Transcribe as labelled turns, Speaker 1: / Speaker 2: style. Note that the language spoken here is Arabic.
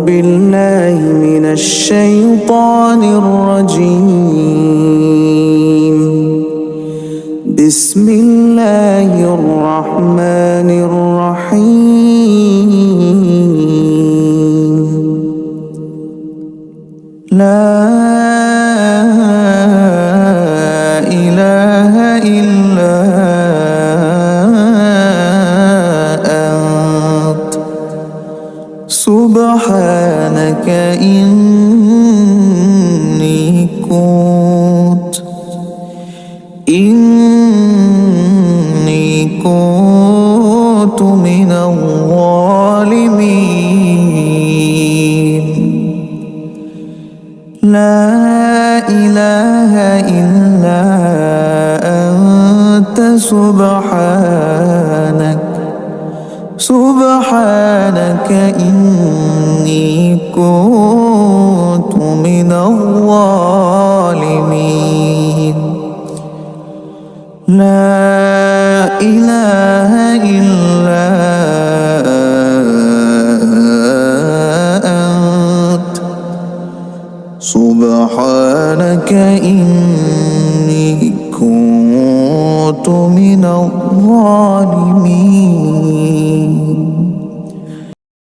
Speaker 1: بالله من الشيطان الرجيم. بسم الله الرحمن الرحيم. لا إله إلا أنت سبحانك إني كنت من الظالمين. لا إله إلا أنت سبحانك إني كنت من الظالمين. لا إله إلا أنت سبحانك إني كنت من الظالمين.